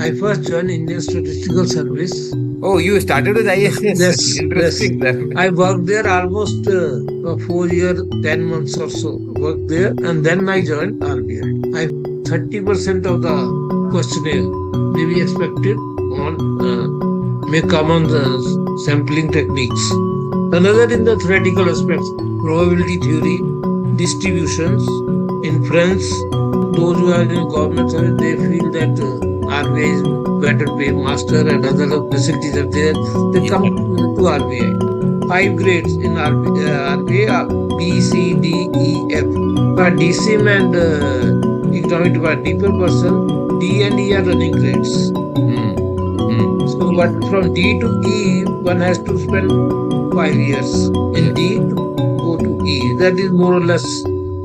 I first joined Indian Statistical Service. Oh, you started with ISS. Yes, yes. Interesting, sir. I worked there almost 4 years, 10 months or so. Worked there, and then I joined RBI. I 30% of the questionnaire may be expected on may come on the sampling techniques. Another in the theoretical aspects, probability theory, distributions, inference. Those who are in government service, they feel that RBI is better pay master and other facilities are there. They come to RBI. Five grades in RBI are B, C, D, E, F. But DSIM and economic department, deeper person, D and E are running grades. Hmm. Hmm. So, but from D to E, one has to spend 5 years in Yes. D to go to E. That is more or less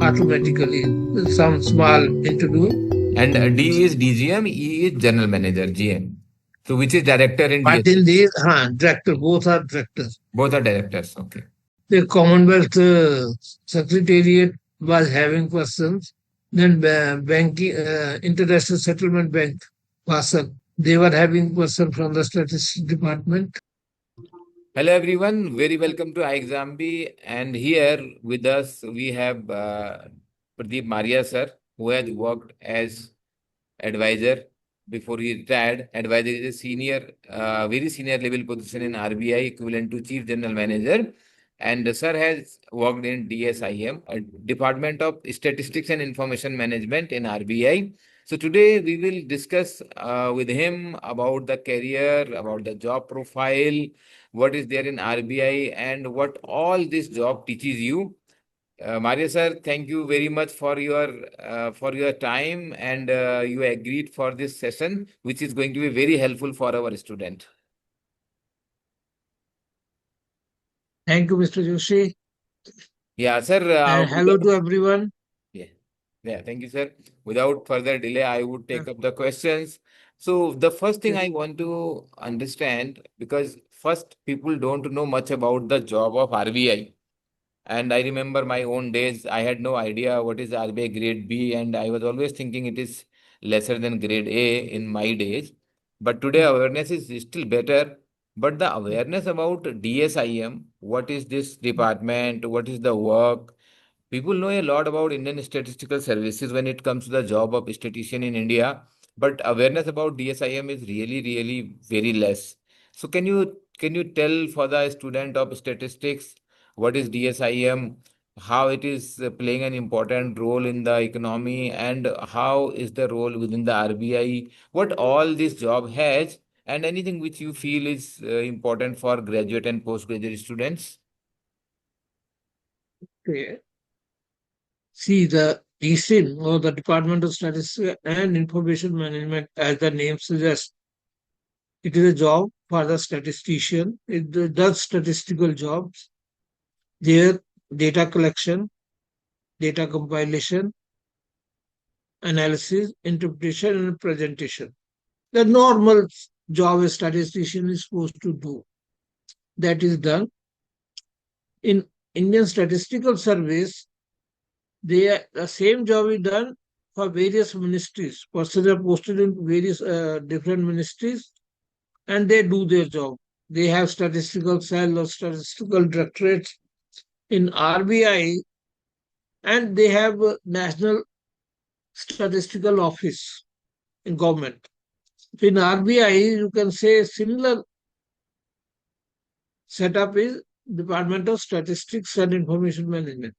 automatically some small interview. And D is DGM, E is General Manager, GM. So, which is Director in But DSIM? in these, director, both are directors. Both are directors. Okay. The Commonwealth Secretariat was having persons. Then banking, International Settlement Bank, person, they were having person from the Statistics Department. Hello, everyone. Very welcome to iExamB. And here with us, we have Pradeep Maria, sir, who has worked as advisor before he retired. Advisor is a senior, very senior level position in RBI, equivalent to Chief General Manager. And sir has worked in DSIM, a Department of Statistics and Information Management in RBI. So today we will discuss with him about the career, about the job profile, what is there in RBI, and what all this job teaches you. Maria sir, thank you very much for your time, and you agreed for this session, which is going to be very helpful for our student. Thank you, Mr. Joshi. Yeah, sir. And hello to everyone. Yeah, yeah. Thank you, sir. Without further delay, I would take up the questions. So the first thing I want to understand, because first people don't know much about the job of RBI. And I remember my own days, I had no idea what is RBI grade B, and I was always thinking it is lesser than grade A in my days. But today awareness is still better. But the awareness about DSIM, what is this department, what is the work? People know a lot about Indian Statistical Services when it comes to the job of statistician in India, but awareness about DSIM is really, really very less. So can you tell for the student of statistics what is DSIM, how it is playing an important role in the economy, and how is the role within the RBI, what all this job has, and anything which you feel is important for graduate and postgraduate students? Okay. See, the DSIM, or the Department of Statistics and Information Management, as the name suggests, it is a job for the statistician. It does statistical jobs. Their data collection, data compilation, analysis, interpretation, and presentation. The normal job a statistician is supposed to do. That is done. In Indian Statistical Service, the same job is done for various ministries. Persons are posted in various different ministries, and they do their job. They have statistical cell or statistical directorates in RBI, and they have a national statistical office in government. In RBI, you can say similar setup is Department of Statistics and Information Management.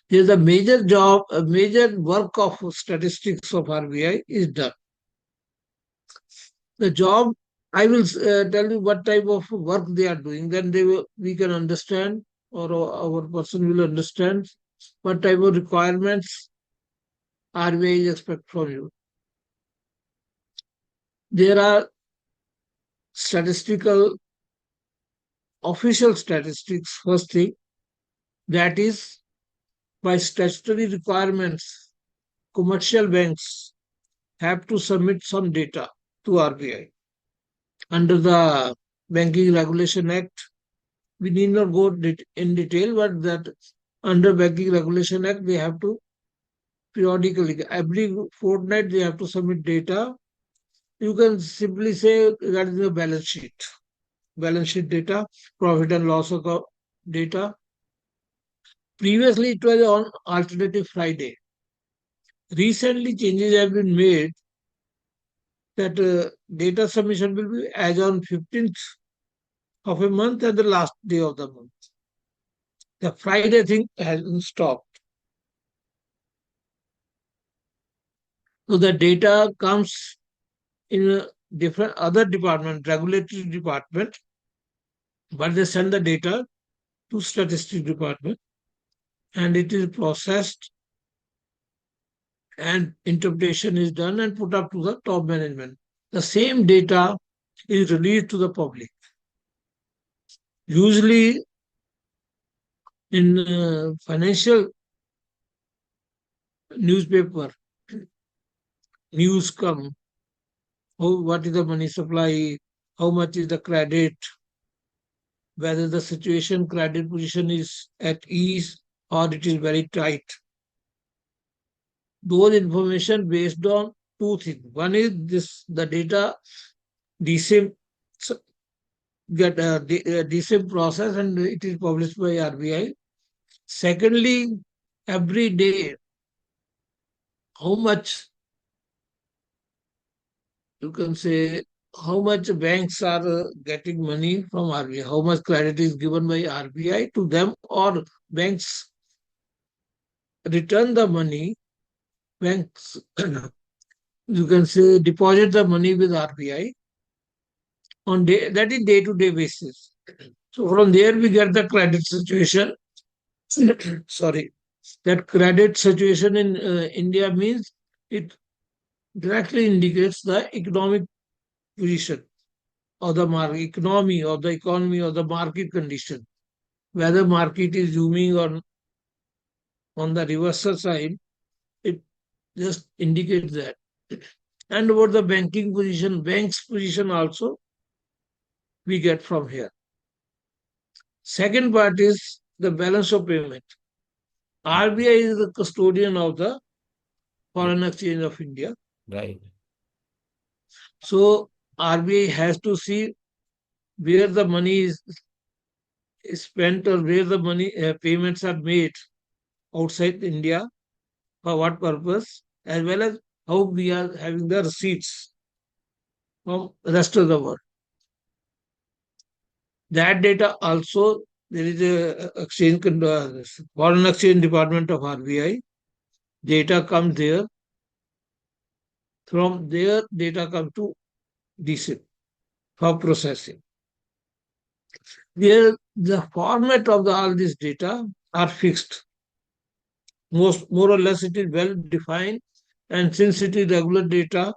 There is a major job, a major work of statistics of RBI is done. The job, I will tell you what type of work they are doing. Then we can understand, or our person will understand what type of requirements RBI expect from you. There are statistical, official statistics, first thing, that is by statutory requirements, commercial banks have to submit some data to RBI. Under the Banking Regulation Act, we need not go in detail, but that under Banking Regulation Act, they have to periodically, every fortnight, they have to submit data You can simply say regarding the balance sheet data, profit and loss account data. Previously, it was on alternative Friday. Recently, changes have been made that data submission will be as on 15th of a month and the last day of the month. The Friday thing has been stopped. So the data comes in a different other department, regulatory department, but they send the data to statistics department and it is processed and interpretation is done and put up to the top management. The same data is released to the public. Usually in financial newspaper, news come, what is the money supply, how much is the credit, whether the situation credit position is at ease or it is very tight. Those information based on two things. One is this the data DSIM get DSIM process and it is published by RBI. Secondly, every day, how much you can say how much banks are getting money from RBI, how much credit is given by RBI to them, or banks return the money, banks you can say deposit the money with RBI on day that is day to day basis. So from there we get the credit situation. Sorry, that credit situation in India means it directly indicates the economic position of the market, economy or the market condition. Whether market is zooming or on the reversal side, it just indicates that. And about the banking position, bank's position also we get from here. Second part is the balance of payment. RBI is the custodian of the Yeah, foreign exchange of India. right. So RBI has to see where the money is spent or where the money payments are made outside India for what purpose, as well as how we are having the receipts from rest of the world. That data also there is a foreign exchange department of RBI. Data comes there. From there, data come to DSIM for processing. Where the format of all this data are fixed. More or less, it is well defined, and since it is regular data,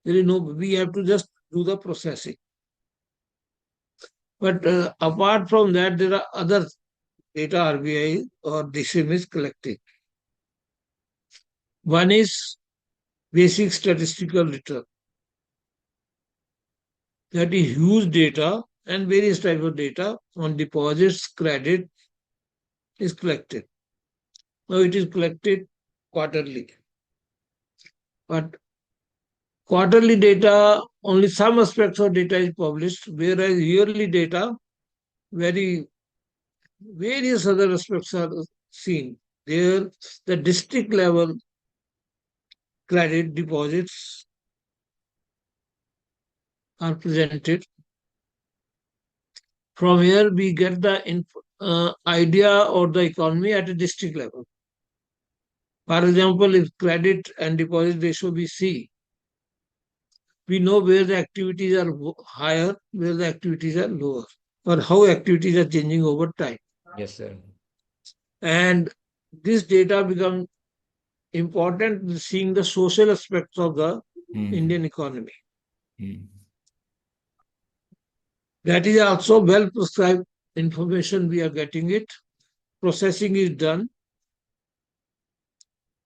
there is no. We have to just do the processing. But apart from that, there are other data RBI or DSIM is collecting. One is basic statistical return. That is huge data and various types of data on deposits, credit is collected. Now it is collected quarterly. But quarterly data, only some aspects of data is published, whereas yearly data, very various other aspects are seen. There, the district level credit deposits are presented. From here, we get the idea of the economy at a district level. For example, if credit and deposit ratio we see, we know where the activities are higher, where the activities are lower, or how activities are changing over time. Yes, sir. And this data becomes important seeing the social aspects of the Indian economy. Hmm. That is also well prescribed information we are getting it. Processing is done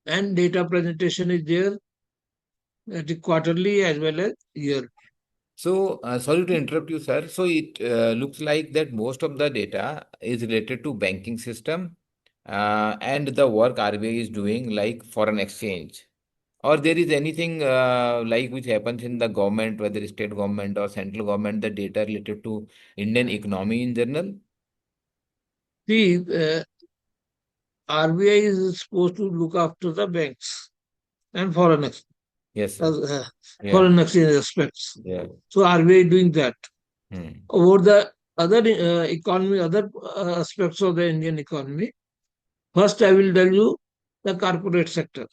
and data presentation is there at the quarterly as well as year. So, sorry to interrupt you, sir. So it looks like that most of the data is related to banking system and the work RBI is doing like foreign exchange. Or there is anything like which happens in the government, whether state government or central government, the data related to Indian economy in general? See, RBI is supposed to look after the banks and Yes, sir. uh, Yeah. foreign exchange aspects. Yeah. So RBI doing that. Hmm. Over the other economy, other aspects of the Indian economy, first I will tell you the corporate sector.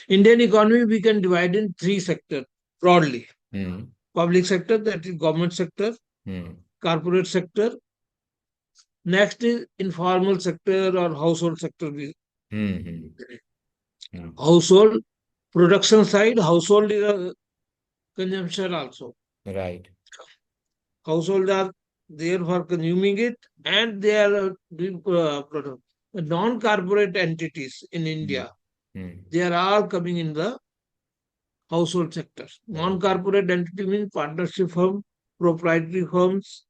Indian economy we can divide in three sectors broadly. Hmm. Public sector, that is government sector, Hmm. corporate sector. Next is informal sector or household sector. Hmm. Hmm. Hmm. Household production side, household is a consumption also. Right. Household are there for consuming it and they are doing product. The non-corporate entities in Hmm. India, Hmm. they are all coming in the household sector. Right. Non-corporate entity means partnership firm, proprietary firms,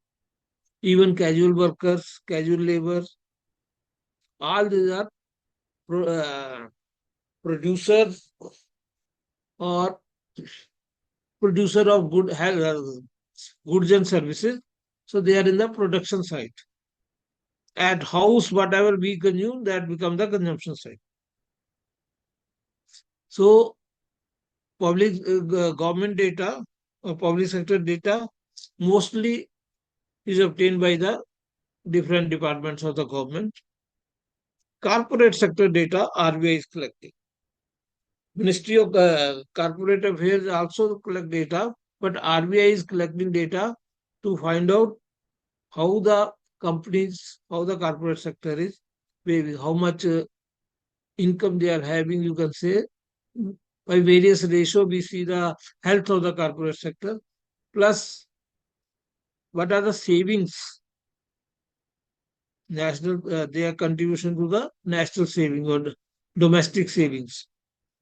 even casual workers, casual labor. All these are producers or producer of goods and services. So they are in the production side. At house, whatever we consume, that become the consumption side. So public government data or public sector data mostly is obtained by the different departments of the government. Corporate sector data RBI is collecting. Ministry of Corporate Affairs also collect data, but RBI is collecting data to find out how the companies, how the corporate sector is behaving, how much income they are having, you can say. By various ratio, we see the health of the corporate sector, plus what are the savings, national, their contribution to the national saving or domestic savings,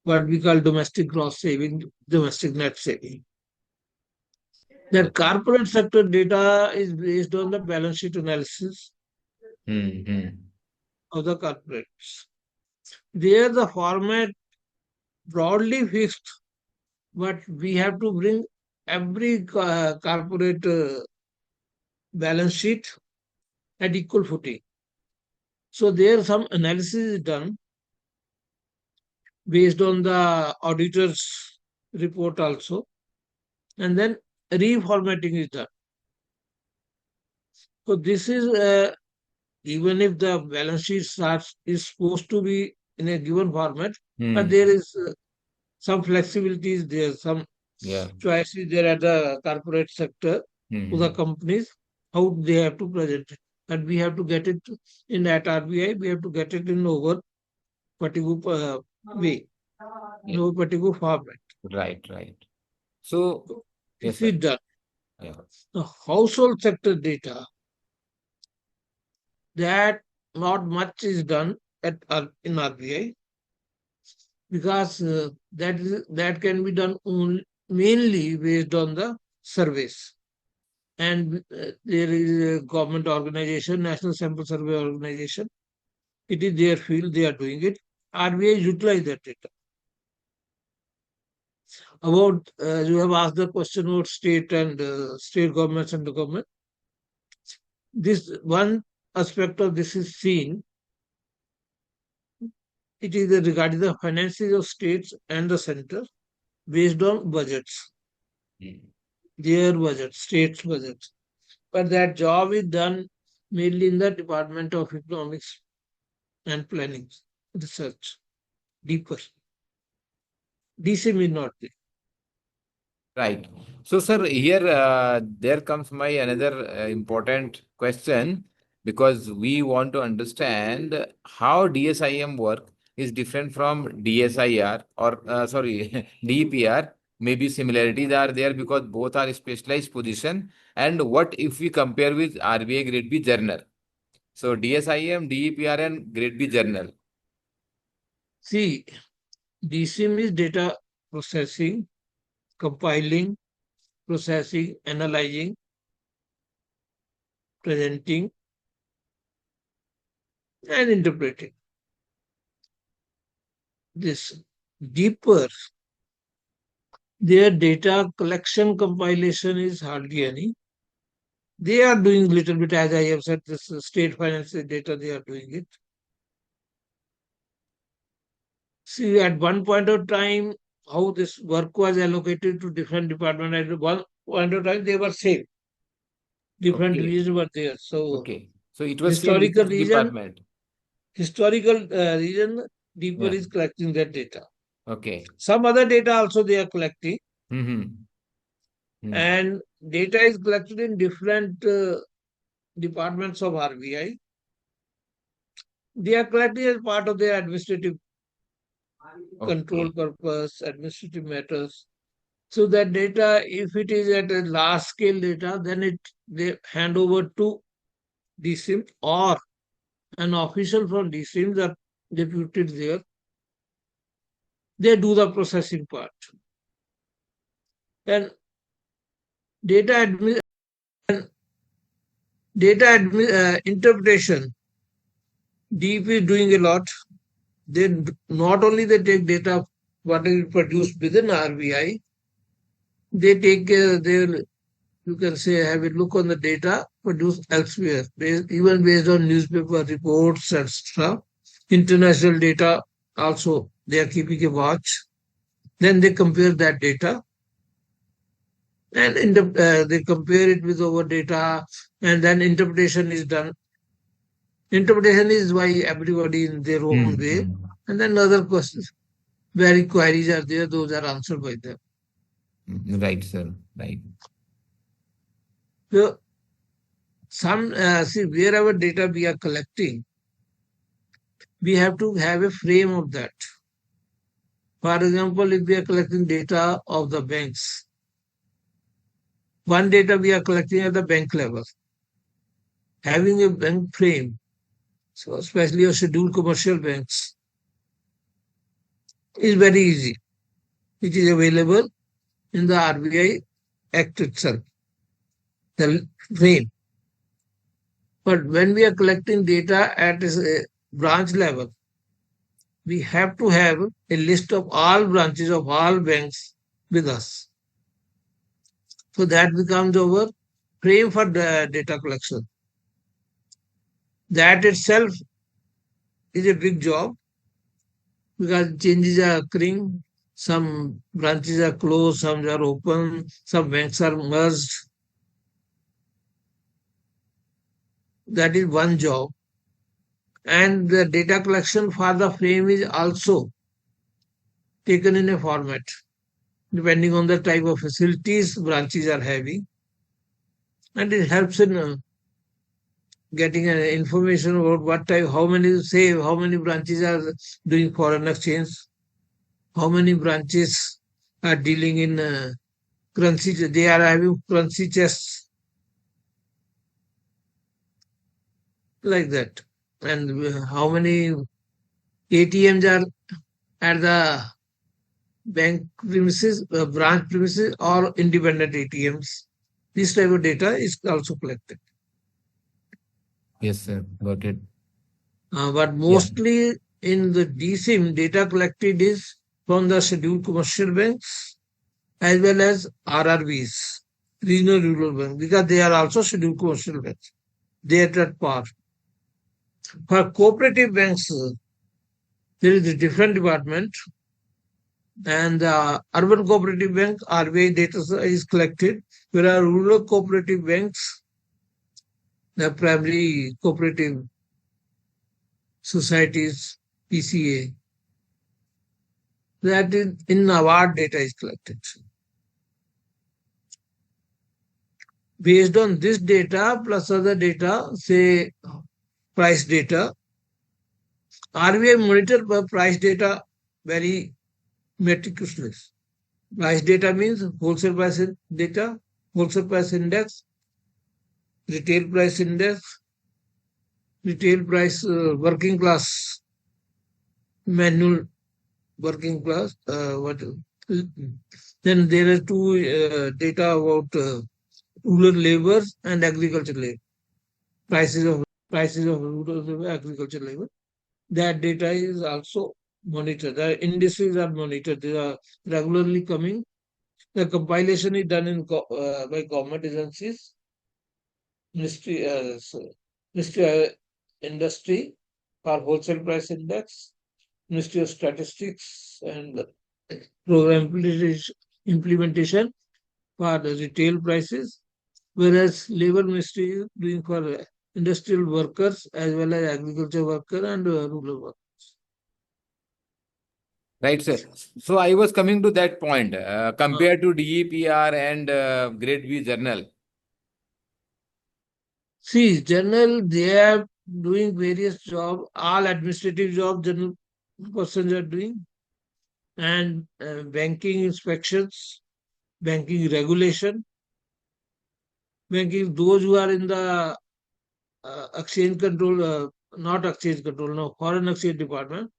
what we call domestic gross saving, domestic net saving. That Okay. corporate sector data is based on the balance sheet analysis Hmm. Hmm. of the corporates. There, the format broadly fixed, but we have to bring every corporate balance sheet at equal footing. So there, some analysis is done based on the auditor's report also, and then reformatting is done. So this is even if the balance sheet starts is supposed to be in a given format, but Hmm. there is some flexibilities there, some Yeah. choices there at the corporate sector to the Hmm. companies, how they have to present it. And we have to get it in at RBI, we have to get it in over particular way, in Yeah. over particular format. Right. Right. So, So yes, this sir. is done. Yeah. The household sector data, that not much is done in RBI because that can be done only mainly based on the surveys. And there is a government organization, National Sample Survey Organization. It is their field; they are doing it. RBI utilize that data. About you have asked the question about state and state governments and the government. This one aspect of this is seen. It is regarding the finances of states and the center based on budgets, Hmm. their budget, states' budgets. But that job is done mainly in the Department of Economics and Planning Research, deeper. DSIM is not there. Right. So, sir, here there comes my another important question, because we want to understand how DSIM work is different from DSIR, or sorry, DEPR. Maybe similarities are there because both are specialized position. And what if we compare with RBI Grade B Journal? So DSIM, DEPR, and Grade B Journal. See, DSIM is data processing, compiling, processing, analyzing, presenting, and interpreting. This deeper, their data collection compilation is hardly any. They are doing little bit, as I have said, this state financial data, they are doing it. See, at one point of time, how this work was allocated to different departments. At one point of time, they were same. Different Okay. divisions were there. So Okay. So it was same historical research region, department. deeper Yeah. is collecting that data. Okay. Some other data also they are collecting, Mm-hmm. Hmm. and data is collected in different departments of RBI. They are collecting as part of their administrative control Okay. purpose, administrative matters. So that data, if it is at a large scale data, then they hand over to DSIM, or an official from DSIM are deputed there. They do the processing part. And data admi- interpretation, DEP is doing a lot. Not only they take data what is produced within RBI, they take their, you can say, have a look on the data produced elsewhere, even based on newspaper reports, etc. International data also they are keeping a watch. Then they compare that data, and they compare it with our data, and then interpretation is done. Interpretation is why everybody in their own way, Mm-hmm. and then other questions, where queries are there, those are answered by them. Right, sir. Right. So see, wherever data we are collecting, we have to have a frame of that. For example, if we are collecting data of the banks, one data we are collecting at the bank level, having a bank frame, so especially your scheduled commercial banks, is very easy. It is available in the RBI Act itself, the frame. But when we are collecting data at a branch level, we have to have a list of all branches of all banks with us. So that becomes our frame for the data collection. That itself is a big job because changes are occurring. Some branches are closed, some are open, some banks are merged. That is one job. And the data collection for the frame is also taken in a format, depending on the type of facilities branches are having. And it helps in getting information about what type, how many branches are doing foreign exchange, how many branches are dealing in currency, they are having currency chests, like that. And how many ATMs are at the bank premises, branch premises, or independent ATMs. This type of data is also collected. Yes, sir. Got it. But Yeah. mostly in the DSIM, data collected is from the scheduled commercial banks as well as RRBs, regional rural banks, because they are also scheduled commercial banks. They are at par. For cooperative banks, there is a different department, and the urban cooperative bank RBI data is collected, whereas rural cooperative banks, the primary cooperative societies, PCA, that in award data is collected. Based on this data plus other data, say price data, RBI monitor price data very meticulously. Price data means wholesale price data, wholesale price index, retail price index, retail price working class, manual working class. Then there are two data about rural labor and agricultural labor, prices of rural labor, agricultural labor. That data is also monitored. The indices are monitored. They are regularly coming. The compilation is done by government agencies, Ministry, Ministry Industry for wholesale price index, Ministry of Statistics and program implementation for the retail prices, whereas Labor Ministry is doing for industrial workers as well as agriculture worker and rural workers. Right, sir. So I was coming to that point. Uh, Compared to DEPR and Grade B Journal. See, general, they are doing various jobs, all administrative jobs, general persons are doing, and banking inspections, banking regulation, banking, those who are in the exchange control, not exchange control, no, foreign exchange department.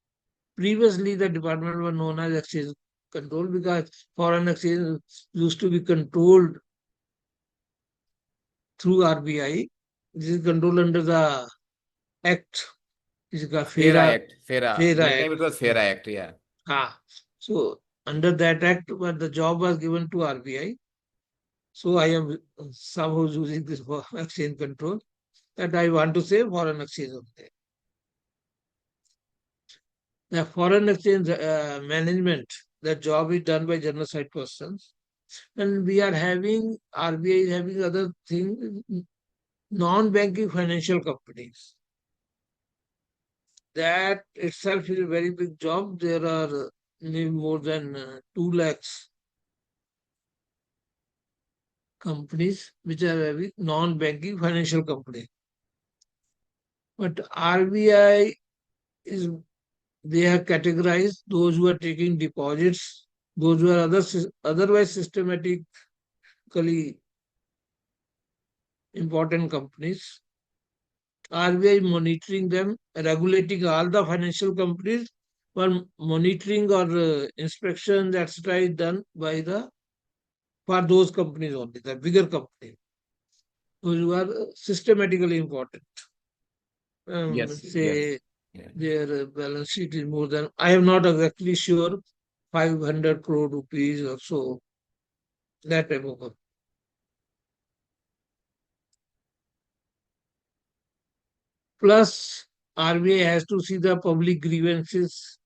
Previously, the department was known as exchange control because foreign exchange used to be controlled through RBI. This is controlled under the Act. This is called FERA FERA, Act. FERA. FERA That time Act. it was FERA Act, yeah. So under that act, but the job was given to RBI. So I am somehow using this for exchange control. That I want to say foreign exchange only. The foreign exchange management, the job is done by general side persons. And we are having, RBI is having other things, non-banking financial companies. That itself is a very big job. There are maybe more than 2 lakhs companies which are having non-banking financial companies. But RBI is, they have categorized those who are taking deposits, those who are otherwise systematically important companies. RBI monitoring them, regulating all the financial companies, but monitoring or inspection, etc., is done by the for those companies only, the bigger companies, those who are systematically important. Yes, yes. Say Yeah. their balance sheet is more than, I am not exactly sure, 500 crore rupees or so, that type of company. Plus, RBI has to see the public grievances.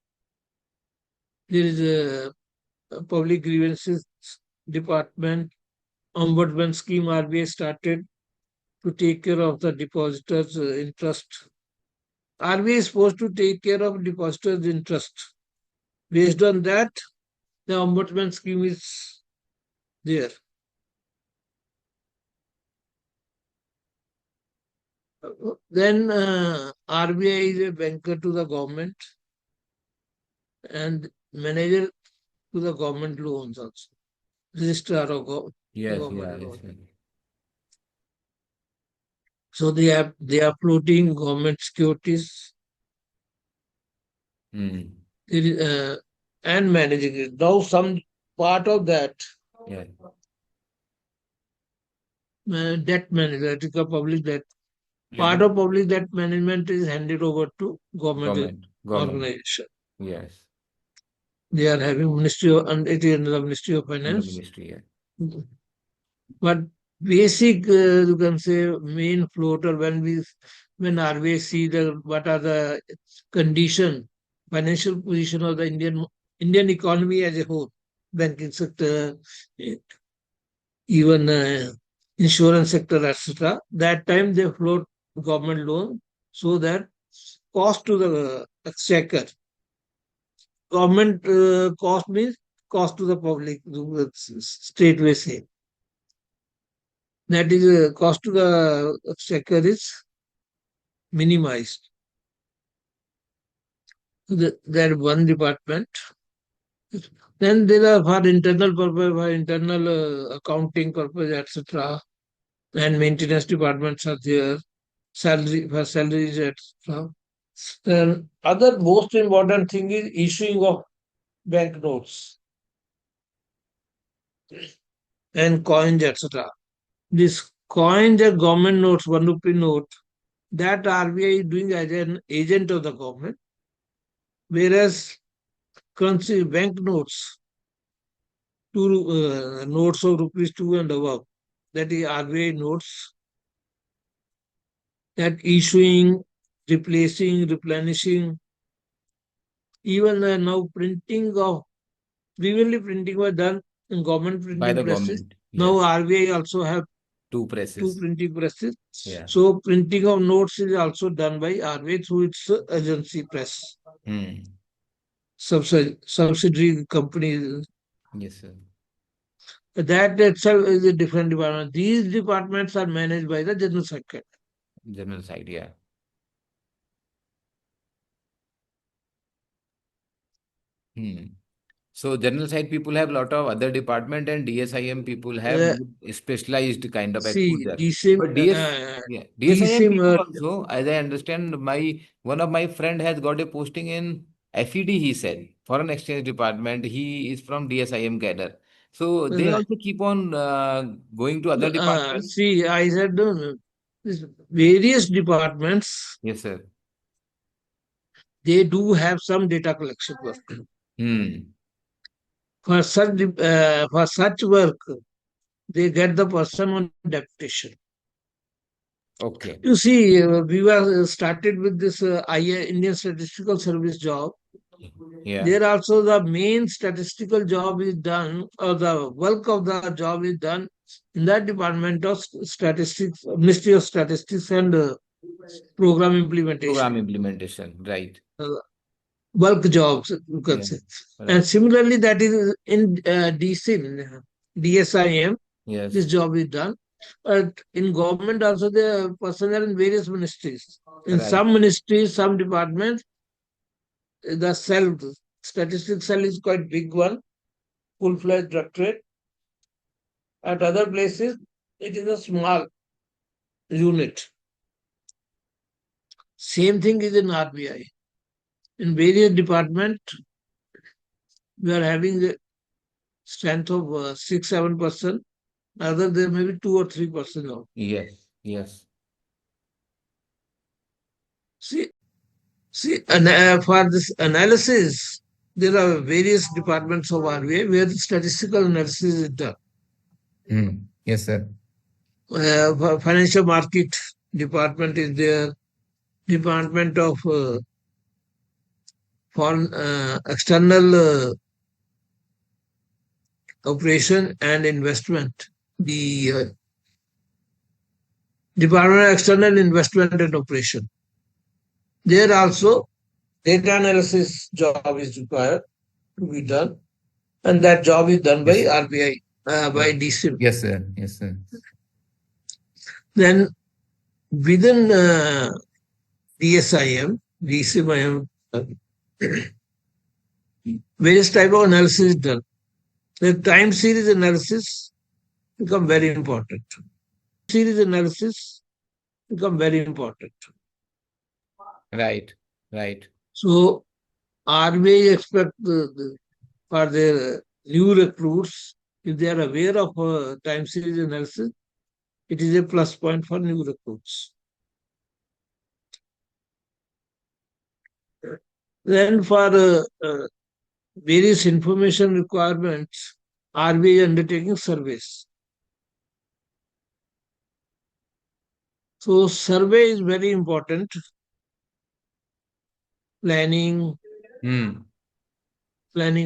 There is a public grievances department, ombudsman scheme RBI started to take care of the depositors' interest. RBI is supposed to take care of depositors' interest. Based on that, the ombudsman scheme is there. Then RBI is a banker to the government and manager to the government loans also, registrar of Yes, yeah, government yes. loans. So they are floating government securities. Mm. There is, and managing it. Now some part of that Yeah. debt management, public debt, part Mhm. of public debt management is handed over to government Government. organization. Yes. They are having Ministry of, and it is under the Ministry of In the Finance. ministry, yeah. But basic, you can say, main floater when RBI see the what are the condition, financial position of the Indian economy as a whole, banking sector, even insurance sector, etc. That time they float government loan so that cost to the exchequer. Government cost means cost to the public, state we say. That is cost to the exchequer is minimized. That one department. Then there are for internal purpose, for internal accounting purpose, etc. And maintenance departments are there. Salary for salaries, etc. Then other most important thing is issuing of banknotes and coins, etc. This coins and government notes, 1 rupee note, that RBI is doing as an agent of the government, whereas currency bank notes, notes of rupees 2 and above, that is RBI notes, that issuing, replacing, replenishing, even now previously printing was done in government By printing the presses. government. Now Yes. RBI also have Two two presses. printing presses. Yeah. So printing of notes is also done by RBI through its agency press, subsidiary companies. Yes, sir. That itself is a different department. These departments are managed by the general secretary. General side, yeah. So general side people have a lot of other department and DSIM people have Uh, specialized kind of See, exposure. DSIM, But yeah, DSIM DSIM, people also, as I understand, one of my friend has got a posting in FED, he said, Foreign Exchange Department. He is from DSIM cadre. So they uh, also keep on going to other departments. see, I said, no, no. These various departments, Yes, sir. they do have some data collection work. Hmm. For such work, they get the person on deputation. Okay. You see, we were started with this Indian Statistical Service job. Yeah. There also the main statistical job is done, or the bulk of the job is done in that department of statistics, Ministry of Statistics and Program Implementation. Program implementation, right. Uh, Bulk jobs, you can Yeah. say. And Right. similarly, that is in DSIM, DSIM, this Yes. job is done. But in government also, the personnel in various ministries. In Right. some ministries, some departments, the cell, statistics cell is quite big one, full-fledged directorate. At other places, it is a small unit. Same thing is in RBI. In various departments, we are having the strength of 6-7%. Other there may be 2 or 3% now. Yes. Yes. See, and for this analysis, there are various departments of RBI where the statistical analysis is done. Yes, sir. Financial market department is there. Department of foreign external operation and investment. The Department of External Investment and Operation. There also data analysis job is required to be done, and that job is done by Yes. RBI, by DSIM. Yes, sir. Yes, sir. Then within DSIM, DSIM, various type of analysis is done. The time series analysis become very important. Series analysis become very important. Right. Right. So RBI expect for their new recruits, if they are aware of time series analysis, it is a plus point for new recruits. Then for various information requirements, RBI undertaking surveys. So survey is very important. Planning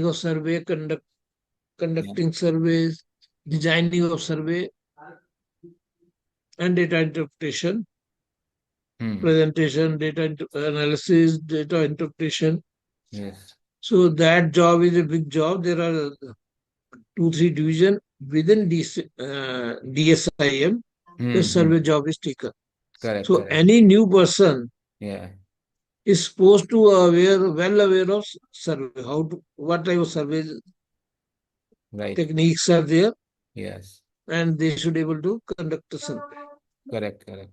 of survey, conducting surveys, designing of survey, and data interpretation, presentation, data analysis, data interpretation. Yes. So that job is a big job. There are 2-3 divisions within DSIM. The survey job is taken. Correct. So Correct. any new person Yeah. is supposed to well aware of survey, what type of survey Right. techniques are there, Yes. and they should able to conduct a survey. Correct. Correct.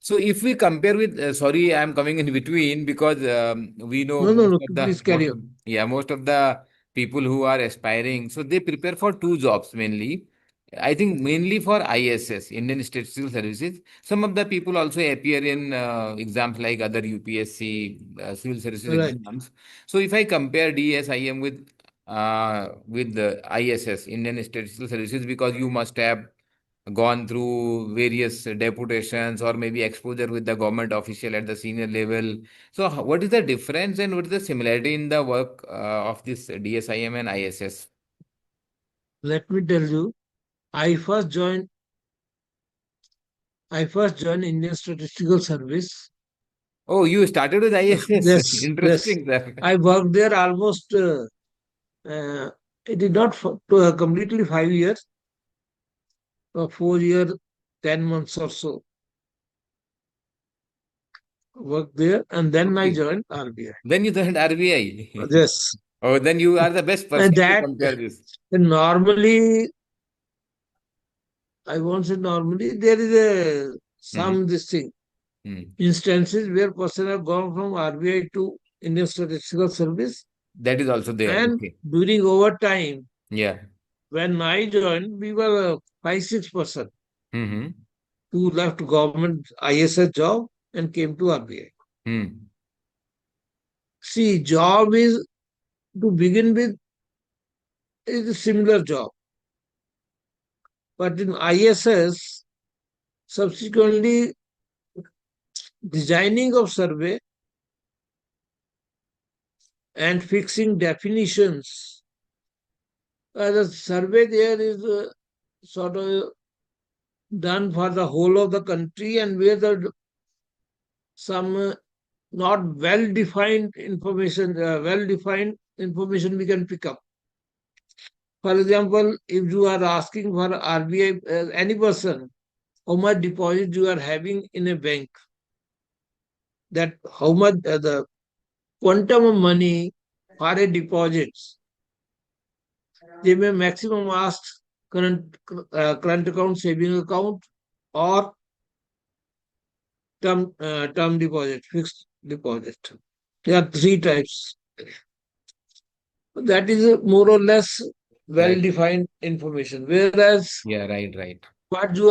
So if we compare with, sorry, I'm coming in between because we know No, please carry on. most of the people who are aspiring, so they prepare for two jobs mainly. I think mainly for ISS, Indian Statistical Services. Some of the people also appear in exams like other UPSC, civil services Right. exams. So if I compare DSIM with the ISS, Indian Statistical Services, because you must have gone through various deputations or maybe exposure with the government official at the senior level. So what is the difference and what is the similarity in the work of this DSIM and ISS? Let me tell you, I first joined I first joined Indian Statistical Service. Oh, you started with ISS. Yes, yes. Interesting, sir. I worked there almost it did not completely 5 years, 4 year, 10 months or so. Worked there and then I Okay. joined RBI. Then you joined RBI. Yes. Oh, then you are the best And person to that compare this. normally, I won't say normally, there is a Hmm. some this thing Hmm. instances where person have gone from RBI to Indian Statistical Service, That is also there. and Okay. during over time, Yeah. when I joined, we were 5-6 person Hmm. who left government ISS job and came to RBI. Hmm. See, job is to begin with is a similar job, but in ISS, subsequently designing of survey and fixing definitions. The survey there is sort of done for the whole of the country, and where the some not well defined information we can pick up. For example, if you are asking for RBI, any person, how much deposit you are having in a bank, that how much the quantum of money for a deposit, they may maximum ask current account, saving account, or term deposit, fixed deposit. There are three types. That is more or less well Right. defined information. Whereas Yeah. Right. Right. what you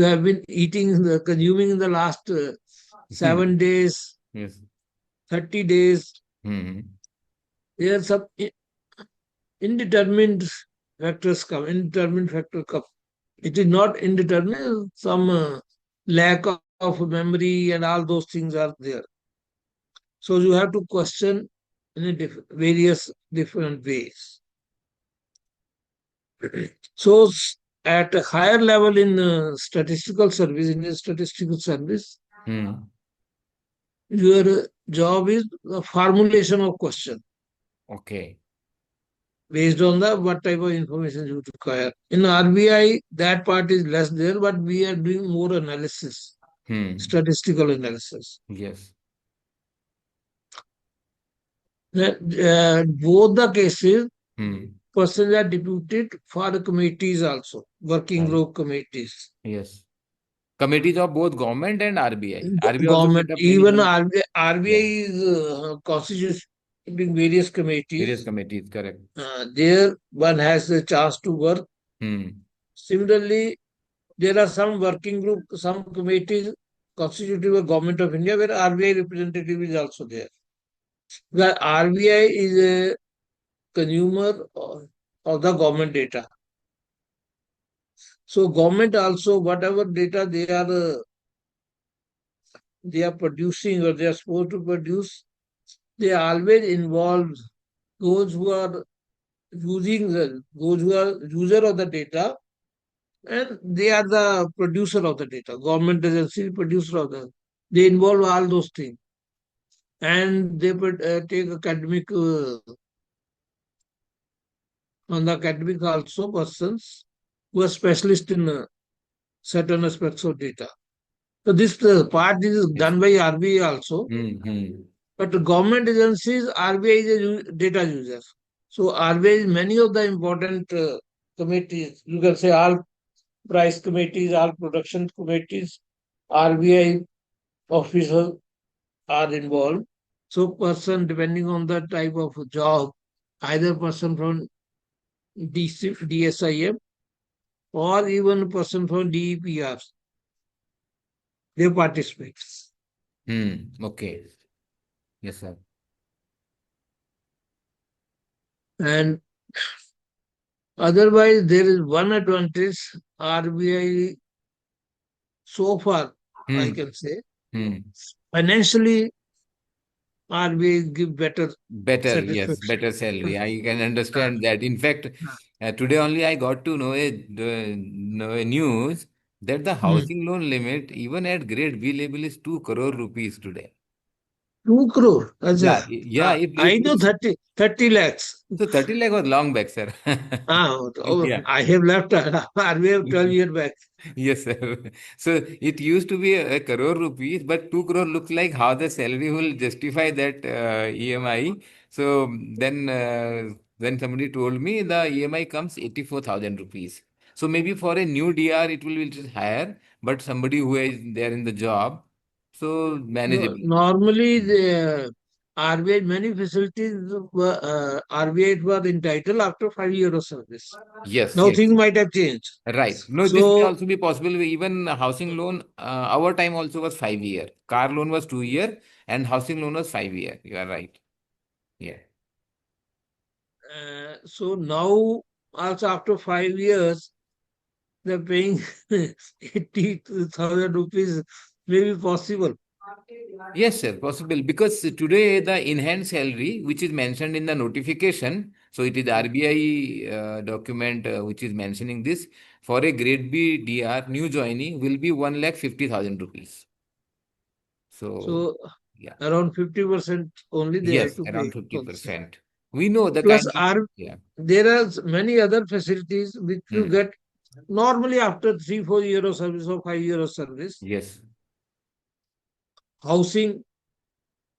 have been eating, consuming in the last 7 days, Yes. 30 days, Hmm. there are some indeterminate factors come. Indeterminate factor come. It is not indeterminate. Some lack of memory and all those things are there. So you have to question in a various different ways. So at a higher level in statistical service, in a statistical service, Hmm. your job is the formulation of question Okay. based on the what type of information you require. In RBI, that part is less there, but we are doing more analysis, Hmm. statistical analysis. Yes. Both the cases, Hmm. persons are deputed for committees also, working Right. group committees. Yes. Committees of both government and RBI. RBI also Government, set up many, even many. Yeah. RBI is constituting various Various committees. committees. Correct. There one has the chance to work. Hmm. Similarly, there are some working group, some committees constituted by Government of India where RBI representative is also there. The RBI is a consumer of the government data. So government also, whatever data they are producing or they are supposed to produce, they always involve those who are those who are user of the data, and they are the producer of the data. Government agency producer of the. They involve all those things, and they take academic on the academic also persons who are specialist in certain aspects of data. So this part is Yes. done by RBI also, Hmm. Hmm. but the government agencies, RBI is a data user. So RBI is many of the important committees. You can say all price committees, all production committees, RBI officials are involved. So person depending on the type of job, either person from DSIM or even a person from DEPR, they participate. Okay. Yes, sir. And otherwise, there is one advantage RBI so far, I Hmm. can say, Hmm. financially, RBI give better Better, yes, satisfaction. better salary. I can Ah, understand that. In fact, ah. today only I got to know a news that the Hmm. housing loan limit, even at grade B level, is 2 crore rupees today. 2 crore. Yeah, Acha. yeah. I know 30 lakhs. So 30 lakh was long back, sir. Yeah. I have left RBI 12 years back. Yes, sir. So it used to be a crore rupees, but 2 crore looks like how the salary will justify that EMI. So then somebody told me the EMI comes 84,000 rupees. So maybe for a new DR it will be little higher, but somebody who is there in the job, so No, manageable. normally, the RBI, many facilities were, RBI were entitled after 5 years of service. Yes, Now yes. things might have changed. Right. No, this may So, also be possible. Even housing loan, our time also was 5 year. Car loan was 2 year, and housing loan was 5 year. You are right. Yeah. so now also after 5 years, they're paying 80,000 rupees, may be possible. Yes, sir, possible. Because today the enhanced salary, which is mentioned in the notification, so it is RBI document which is mentioning this, for a grade B DR new joinee will be 1,50,000 rupees. So, So yeah. around 50% only they have Yes, to pay around also. 50%. We know the Plus, kind of, yeah. there are many other facilities which you Hmm. get normally after 3, 4 years of service or 5 years of service. Yes. Housing,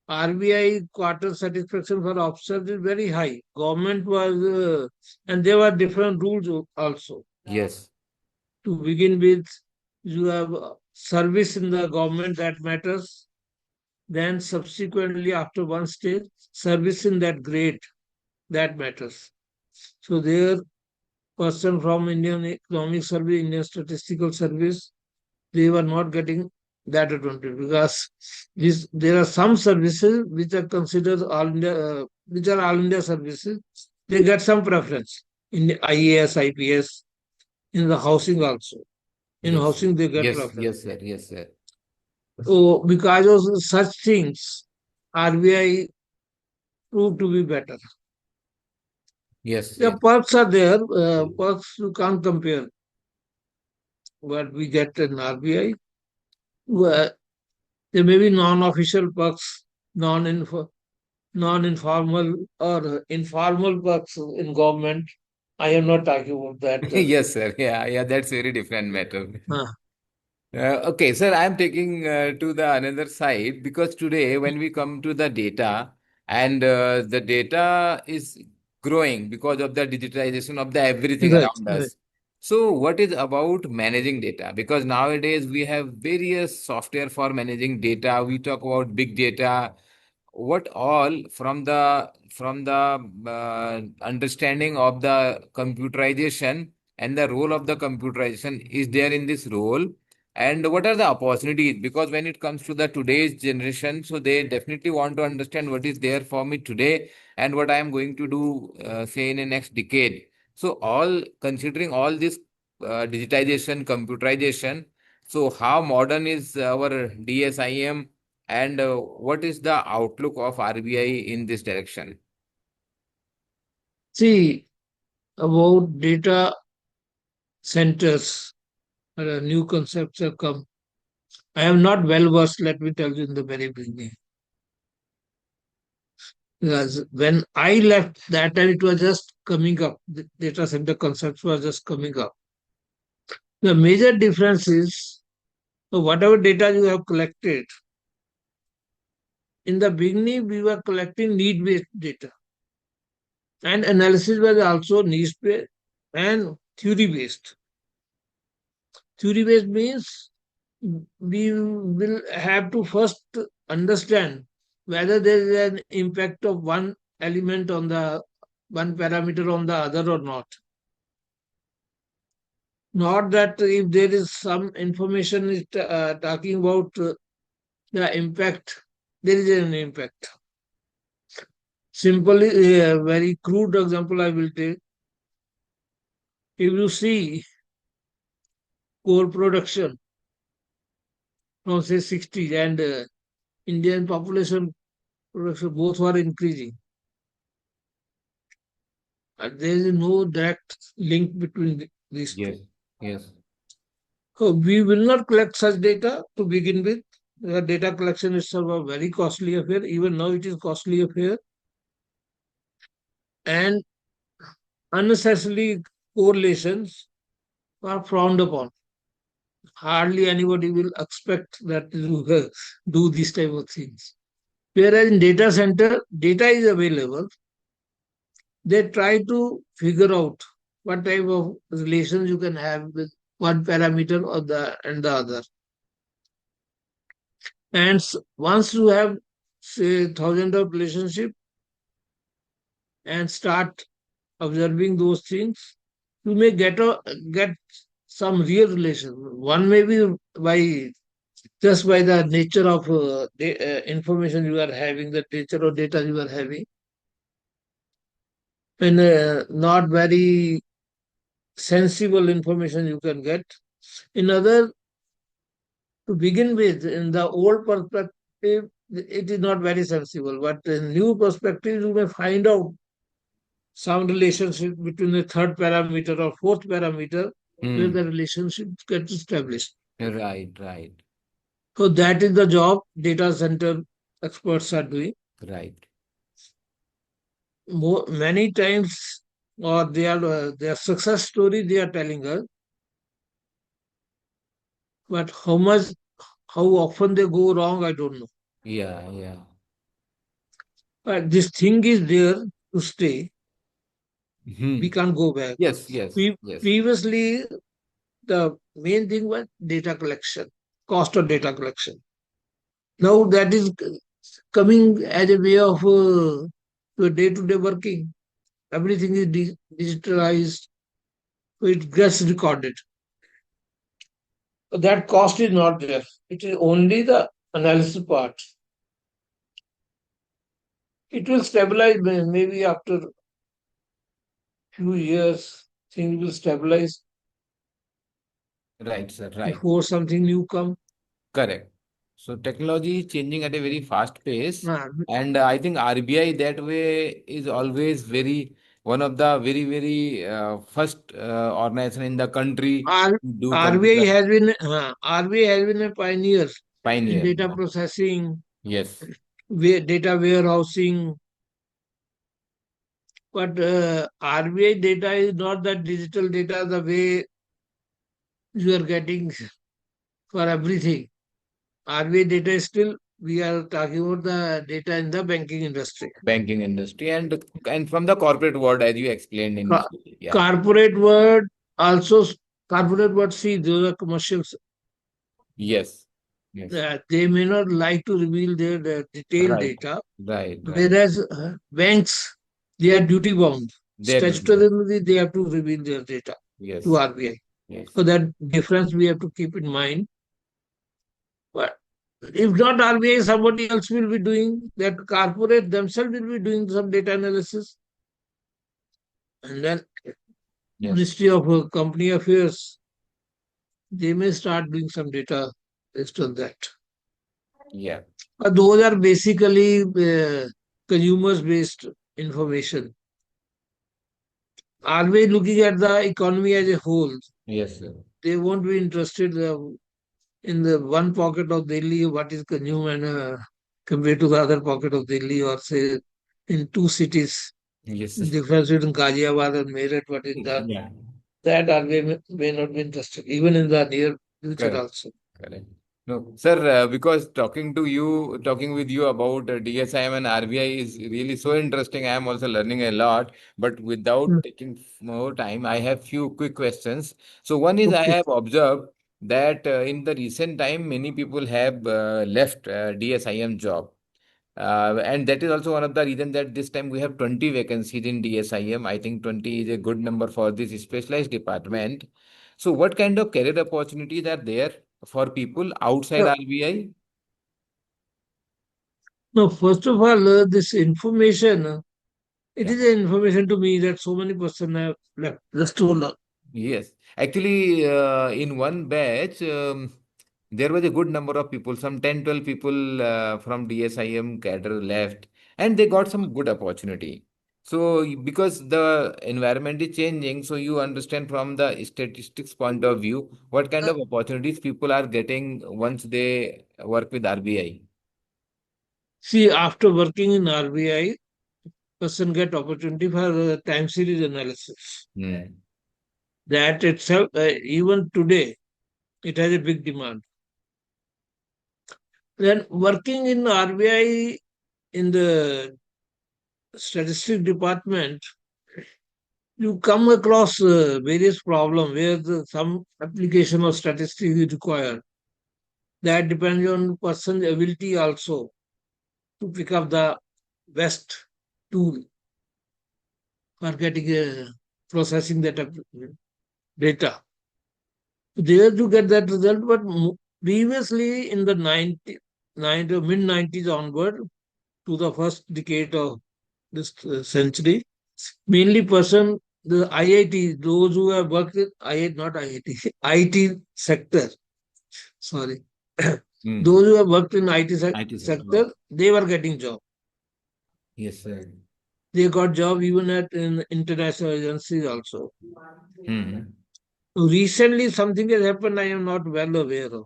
RBI quarter satisfaction for officers is very high. Government was, and there were different rules also. Yes. To begin with, you have service in the government that matters. Then subsequently, after one stage, service in that grade that matters. So there, person from Indian Economic Service, Indian Statistical Service, they were not getting that advantage because there are some services which are considered all India, which are all India services. They get some preference in the IAS, IPS, in the housing also. In Yes, housing, they get yes, preference. yes, sir. Yes, sir. So because of such things, RBI proved to be better. Yes, The yes. perks are there. Perks you can't compare what we get in RBI. Well, there may be non-official perks, non-informal or informal perks in government. I am not talking about that. Yes, sir. Yeah, yeah, that's very different matter. Uh, Okay, sir, I'm taking to the another side because today when we come to the data and the data is growing because of the digitization of the everything right, around right. us. So what is about managing data? Because nowadays we have various software for managing data. We talk about big data, what all from the understanding of the computerization and the role of the computerization is there in this role, and what are the opportunities, because when it comes to the today's generation, so they definitely want to understand what is there for me today and what I am going to do say in the next decade. So all considering all this digitization, computerization, so how modern is our DSIM, and what is the outlook of RBI in this direction? See, about data centers, new concepts have come. I am not well versed, let me tell you in the very beginning. Because when I left that time, it was just coming up. The data center concepts were just coming up. The major difference is whatever data you have collected, in the beginning, we were collecting need based data, and analysis was also need based and theory based. Theory based means we will have to first understand whether there is an impact of one element on the one parameter on the other or not. Not that if there is some information is talking about the impact, there is an impact. Simply, a very crude example I will take. If you see coal production from say 60 and Indian population production both are increasing, and there is no direct link between these two. Yes. Yes. So we will not collect such data to begin with. The data collection itself a very costly affair. Even now it is costly affair, and unnecessarily correlations are frowned upon. Hardly anybody will expect that to do these type of things. Whereas in data center, data is available. They try to figure out what type of relations you can have with one parameter or the other. And once you have say thousands of relationship and start observing those things, you may get some real relation. One may be by just by the nature of information you are having, the nature of data you are having, and not very sensible information you can get. In other, to begin with, in the old perspective, it is not very sensible, but in new perspective, you may find out some relationship between the third parameter or fourth parameter where Hmm. the relationship gets established. Right, right, So that is the job data center experts are doing. right. Many times, or their success story they are telling us, but how often they go wrong, I don't know. Yeah, yeah. But this thing is there to stay. We Hmm. can't go back. Yes, yes, yes. Previously, the main thing was data collection, cost of data collection. Now that is coming as a way of day-to-day working. Everything is digitalized, so it gets recorded. So that cost is not there. It is only the analysis part. It will stabilize maybe after few years. Things will stabilize Right, sir, right. before something new come. Correct. So technology is changing at a very fast pace, Uh, and I think RBI that way is always very one of the very first organization in the country R, to do RBI computer has been RBI has been a pioneer in pioneer. data processing, Yes, data warehousing. But RBI data is not that digital data the way you are getting for everything. RBI data is still, we are talking about the data in the banking industry. banking industry and from the corporate world as you explained Co- initially. Yeah. corporate world also, corporate world, see, those are commercials. Yes. Yes. They may not like to reveal their detailed Right. data, Right. Right. whereas banks, they are duty bound. They do. Statutorily, they have to reveal their data to Yes. RBI. Yes. So that difference we have to keep in mind. But if not RBI, somebody else will be doing that. Corporate themselves will be doing some data analysis, and then Yes. Ministry of Company Affairs, they may start doing some data based on that. Yeah. Those are basically consumers based information. Are we looking at the economy as a whole? Yes, sir. They won't be interested in the one pocket of Delhi, what is consumed and compared to the other pocket of Delhi, or say in two cities, Yes, sir. difference between Ghaziabad and Meerut, what is done. Yeah. That RBI may not be interested, even in the near future Correct. also. Correct. No, sir, because talking with you about DSIM and RBI is really so interesting. I am also learning a lot, but Hmm. without taking more time, I have few quick questions. So one is I Okay. have observed that in the recent time, many people have left DSIM job. And that is also one of the reasons that this time we have 20 vacancies in DSIM. I think 20 is a good number for this specialized department. So what kind of career opportunities are there for people outside No, RBI? no, first of all, this information, it Yeah. is an information to me that so many persons have left just to learn. Yes. Actually, in one batch, there was a good number of people, some 10, 12 people from DSIM cadre left, and they got some good opportunity. So, because the environment is changing, so you understand from the statistics point of view, what kind Uh, of opportunities people are getting once they work with RBI. See, after working in RBI, person get opportunity for time series analysis. Hmm. That itself, even today, it has a big demand. Then working in RBI in the statistic department, you come across various problems where some application of statistics is required. That depends on person's ability also to pick up the best tool for getting processing that data. There you get that result, but previously in the mid 90s onward to the first decade of this century, mainly person the IIT, those who have worked in IIT, not IIT, IT sector, sorry, Hmm. those who have worked in IT IT sector. Yeah. sector, they were getting job. Yes, sir. They got job even at in international agencies also. Hmm. Recently, something has happened I am not well aware of.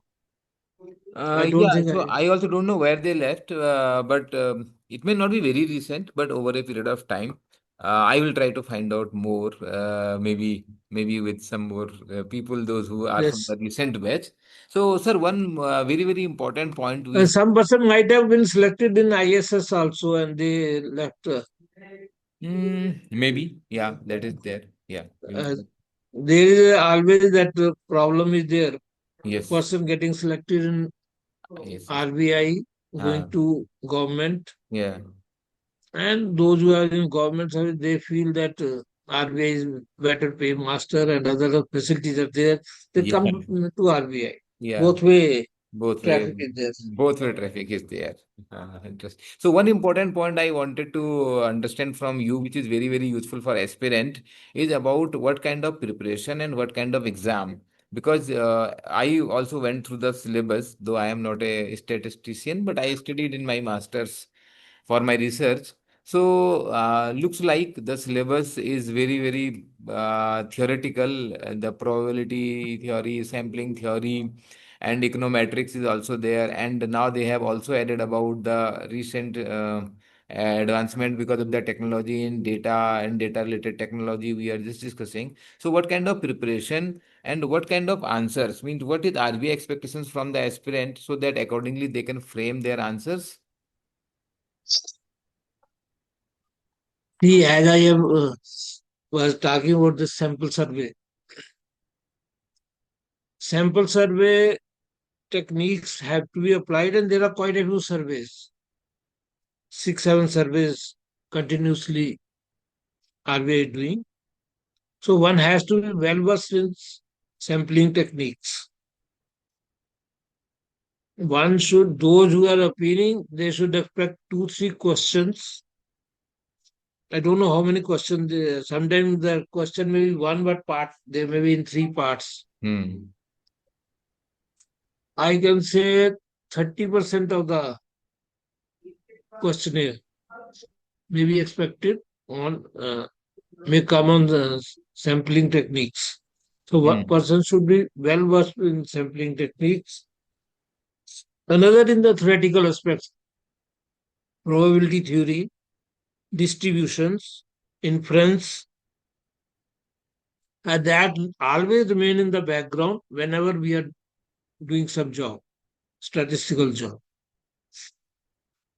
I don't Yeah, think so I. I also don't know where they left, but it may not be very recent, but over a period of time, I will try to find out more, maybe with some more people, those who are from Yes. the recent batch. So, sir, one very important point is, Some person might have been selected in ISS also and they left. maybe, yeah, that is there. Yeah, Uh, there is always that problem is there. yes, Person getting selected in yes, yes. RBI Uh, going to government, yeah, and those who are in government service they feel that RBI is better pay master and other facilities are there. They yeah, come to RBI. yeah. Both way Both way, traffic is there. both way traffic is there. Interesting. So one important point I wanted to understand from you, which is very useful for aspirant, is about what kind of preparation and what kind of exam. Because I also went through the syllabus, though I am not a statistician, but I studied in my masters for my research. So looks like the syllabus is very theoretical. The probability theory, sampling theory, and econometrics is also there. And now they have also added about the recent advancement because of the technology in data and data related technology we are just discussing. So what kind of preparation and what kind of answers means what is RBI expectations from the aspirant so that accordingly they can frame their answers? See, as I am was talking about the sample survey. Sample survey techniques have to be applied, and there are quite a few surveys, 6, 7 surveys continuously RBI doing. So one has to be well versed in sampling techniques. One should, those who are appearing, they should expect 2, 3 questions. I don't know how many questions. Sometimes the question may be one but part, they may be in 3 parts. Hmm. I can say 30% of the questionnaire may be expected on may come on the sampling techniques. So one Hmm. person should be well versed in sampling techniques. Another in the theoretical aspects, probability theory, distributions, inference, and that always remain in the background whenever we are doing some job, statistical job.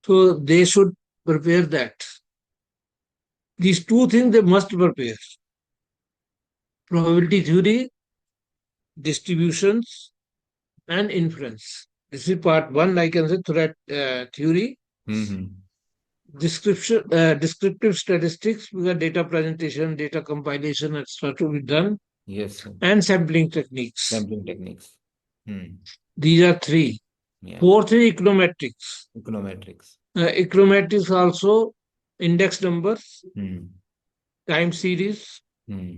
So they should prepare that. These two things they must prepare. Probability theory, distributions, and inference. This is part one, I can say, threat theory. Hmm. descriptive statistics, because data presentation, data compilation, etc. to be done, Yes, sir. and sampling techniques. Sampling techniques. Hmm. These are three. Yeah. Fourth is econometrics. Econometrics. Econometrics also index numbers, Hmm. time series, Hmm.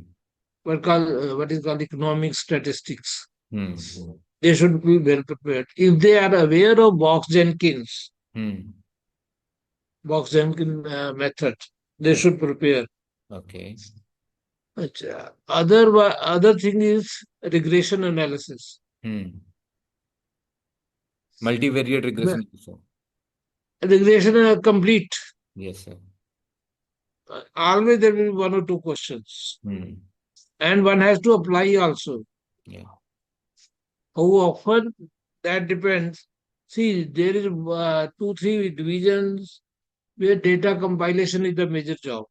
what is called economic statistics. Hmm. Hmm. They should be well prepared. If they are aware of Hmm. Box Jenkins method, they Yeah. should prepare. Okay. Other thing is regression analysis. Hmm. Multivariate regression also. Regression complete. Yes, sir. Always there will be one or two questions, Hmm. and one has to apply also. Yeah. How often, that depends. See, there is 2, 3 divisions where data compilation is the major job.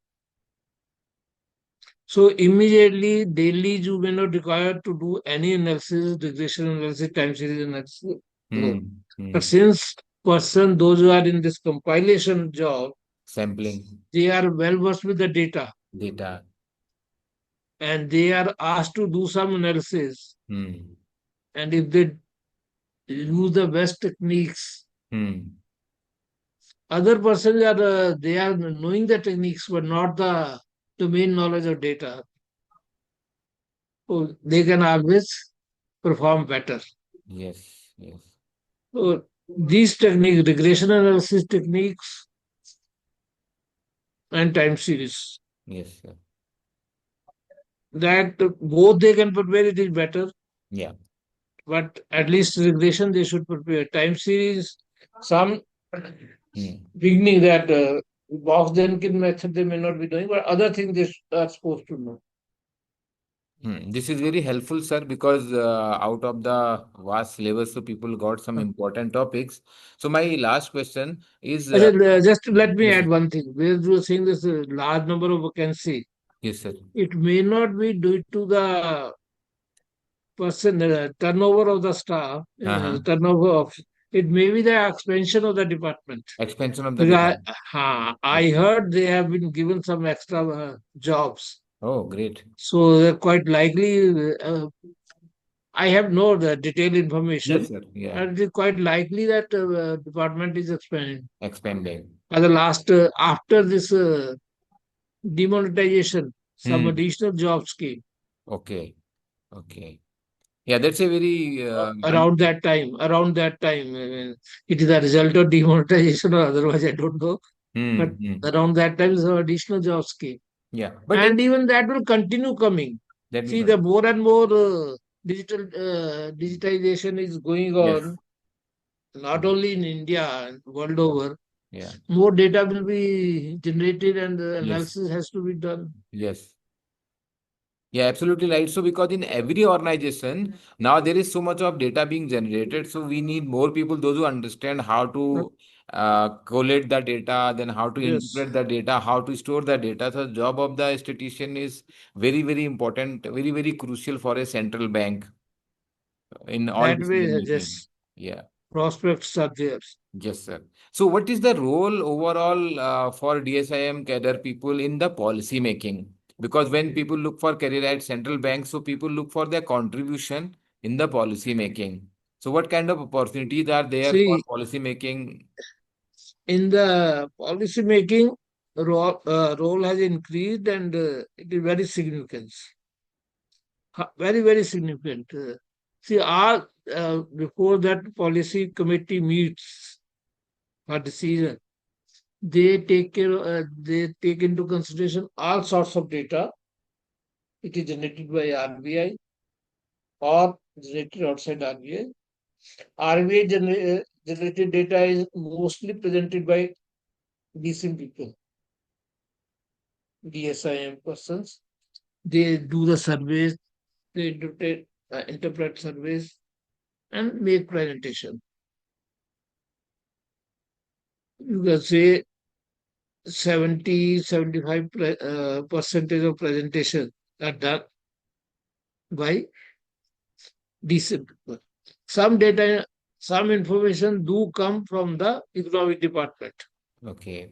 So immediately, daily, you may not require to do any analysis, regression analysis, time series analysis. No. Hmm. But Hmm. since those who are in this compilation job, Sampling they are well versed with the data, data. and they are asked to do some analysis. Hmm. And if they use the best techniques, Hmm. other persons are they are knowing the techniques but not the domain knowledge of data. So they can always perform better. Yes. Yes. So these techniques, regression analysis techniques and time series, Yes, sir. that both they can prepare, it is better. Yeah. But at least regression they should prepare. Time series, some Hmm. beginning that box Jenkins method they may not be doing, but other things they are supposed to know. Hmm. This is very helpful, sir, because out of the vast syllabus, so people got some important topics. So my last question is, Just let me yes, add sir. one thing. Where you were saying this large number of vacancy, Yes, sir. it may not be due to the person turnover of the staff, Uh-huh. turnover of it may be the expansion of the department. Expansion of the Because department. I heard they have been given some extra jobs, Oh, great. so they're quite likely. I have no detailed Yes, information, sir. Yeah. and it is quite likely that department is expanding. Expanding. At the last, after this demonetization, some Hmm. additional jobs came Okay. Okay. Yeah, that's a very around that time. Around that time, it is a result of demonetization or otherwise, I don't know. But hmm. Hmm. around that time, some additional jobs came, Yeah. But and in even that will continue coming. that will See, the come. more and more digitization is going Yes. on, not only in India and world over, Yeah. more data will be generated and the Yes. analysis has to be done. Yes. Yeah, absolutely right. So, because in every organization now there is so much of data being generated, so we need more people, those who understand how to collate the data, then how to Yes, interpret the data, how to store the data. So, job of the statistician is very, very important, very, very crucial for a central bank in all that way, decision making. yes, Yeah. prospects are there. Yes, sir. So, what is the role overall for DSIM cadre people in the policy making? Because when people look for career at central banks, so people look for their contribution in the policy making. So, what kind of opportunities are there for See, policy making? in the policy making, role has increased and it is very significant. Very, very significant. See, before that policy committee meets for decision, they take into consideration all sorts of data. It is generated by RBI or generated outside RBI. RBI generated data is mostly presented by DSIM people, DSIM persons. They do the surveys, they interpret surveys and make presentation. You can say 70-75 percentage of presentation are done by decent people. Some some information do come from the economic department. Okay.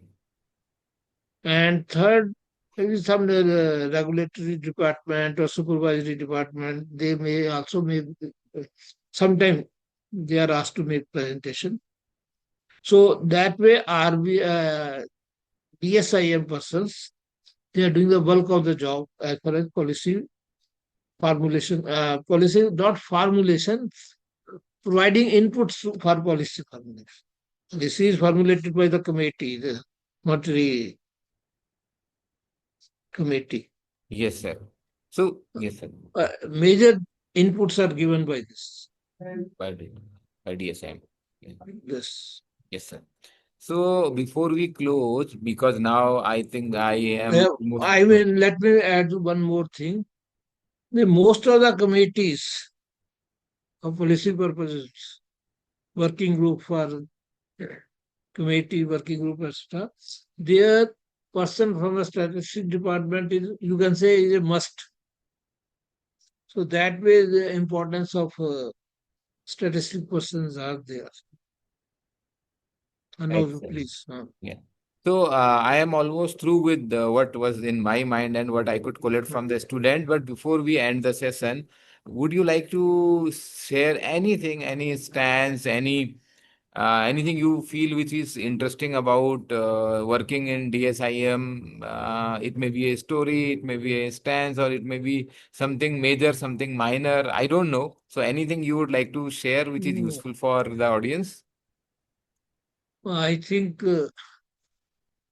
And third, maybe some regulatory department or supervisory department, they may also make, sometimes they are asked to make presentation. So that way, DSIM persons, they are doing the bulk of the job as far as policy formulation, policy, not formulation, providing inputs for policy formulation. This is formulated by the committee, the monetary committee. Yes, sir. So, yes, sir. Major inputs are given by this. By, by DSIM. Yes. Yes, sir. So before we close, because now I think I am almost. I mean, let me add one more thing. Most of the committees of policy purposes, working group for committee, working group, etc., their person from the statistics department is, you can say, is a must. So that way, the importance of statistic persons are there. No, Excellent. please. Yeah. So I am almost through with what was in my mind and what I could collect from the student. But before we end the session, would you like to share anything, any stance, anything you feel which is interesting about working in DSIM? It may be a story, it may be a stance, or it may be something major, something minor. I don't know. So anything you would like to share which is No, useful for the audience? I think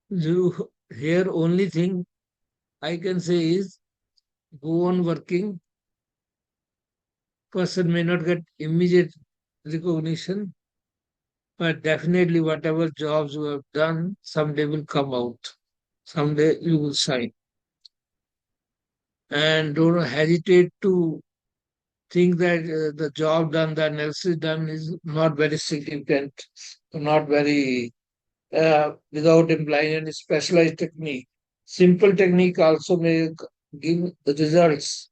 you here only thing I can say is go on working. Person may not get immediate recognition, but definitely whatever jobs you have done, someday will come out. Someday you will shine. And don't hesitate to think that the job done, the analysis done is not very significant, not very, without implying any specialized technique. Simple technique also may give results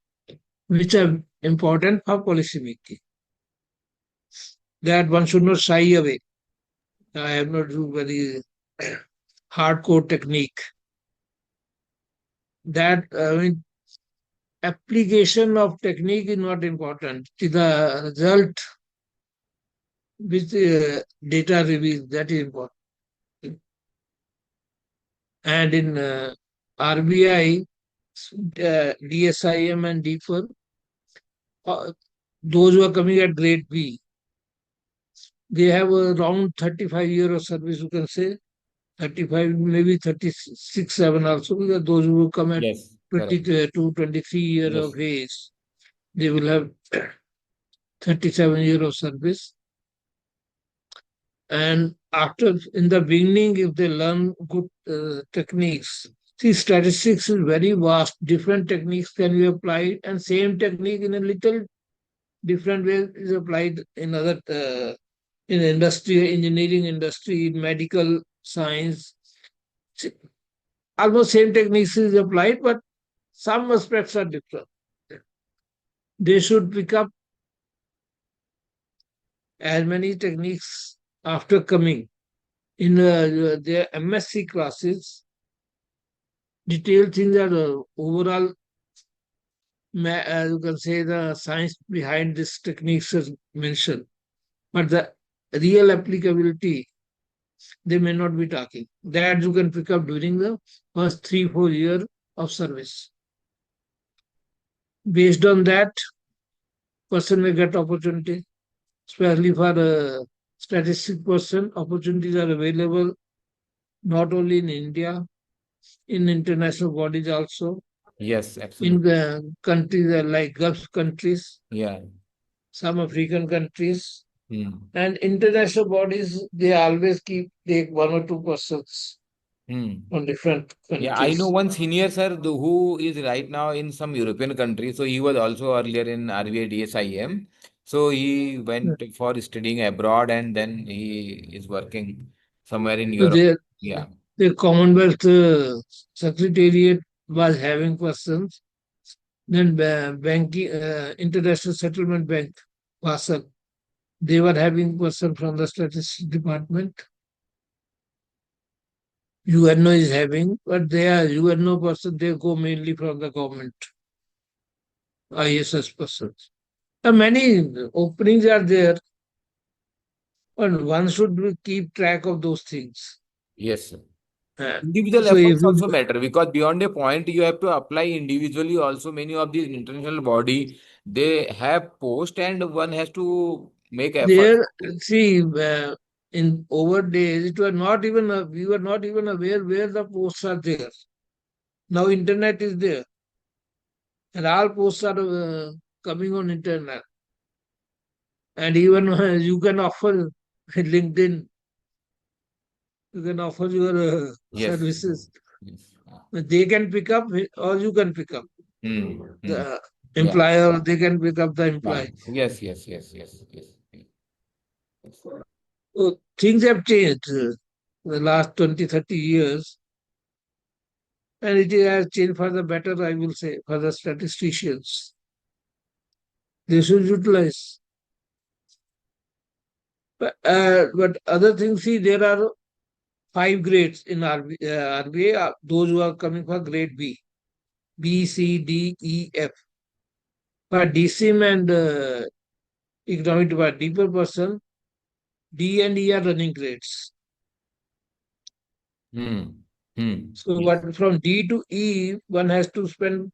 which are important for policy making. That one should not shy away. I have not do very hardcore technique. That I mean, application of technique is not important. It is the result which data reveals that is important. And in RBI, DSIM and DEPR, those who are coming at grade B, they have around 35 years of service, you can say, 35, maybe 36, 7 also, because those who come at Yes, correct. 22, 23 years Yes. of age, they will have 37 years of service. And after, in the beginning, if they learn good techniques, see, statistics is very vast. Different techniques can be applied, and same technique in a little different way is applied in other, in industry, engineering industry, in medical science. See, almost same techniques is applied, but some aspects are different. They should pick up as many techniques after coming in their MSc classes. Detailed things are overall, you can say the science behind this techniques is mentioned, but the real applicability they may not be talking. That you can pick up during the first 3-4 years of service. Based on that, person may get opportunity, especially for a statistic person. Opportunities are available not only in India, in international bodies also, Yes, in absolutely. the countries like Gulf countries, Yeah. some African countries, Hmm. and international bodies. They always take 1 or 2 persons Hmm. from different Yeah, I know countries. one senior sir who is right now in some European country. So he was also earlier in RBI DSIM. So he went for studying abroad and then he is working somewhere in So Europe. Yeah. the Commonwealth Secretariat was having persons. Then banking, International Settlement Bank, Basel, they were having person from the statistics department. UNO is having, but they are UNO person, they go mainly from the government, ISS persons. Many openings are there, but one should keep track of those things. Yes, sir. Uh, Individual so if efforts you, also matter because beyond a point, you have to apply individually. Also, many of these international body they have post, and one has to make effort. there, see, in over days, it was not even, we were not even aware where the posts are there. Now internet is there, and all posts are coming on internet. And even you can offer LinkedIn, you can offer your Yes. services. Yes. They can pick up, or you can pick up Hmm. Hmm. the Yeah. employer, they can pick up the employee. Fine. Yes. Yes. Yes. Yes. Yes. Yes. So things have changed the last 20, 30 years, and it has changed for the better, I will say, for the statisticians. They should utilize. But other things, see, there are five grades in RBI, those who are coming for grade B, B, C, D, E, F. For DSIM and economic department, deeper person, D and E are running grades. Hmm. Hmm. So Yes. what from D to E, one has to spend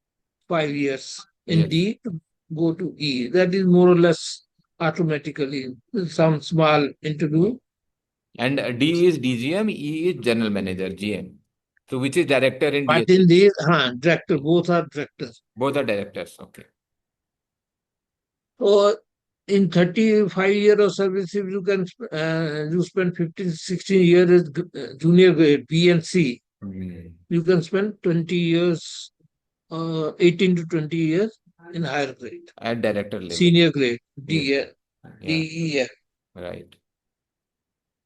5 years in Yes. D to go to E. That is more or less automatically some small interview. And D is DGM, E is General Manager, GM. So which is director in But DSIM? in these, director, both are directors. Both are directors. Okay. So in 35 years of service, if you can, you spend 15, 16 years as junior grade B and C, Hmm. you can spend 20 years, 18 to 20 years in higher grade, At director level. senior grade, Yes. Yeah. DEF. Right.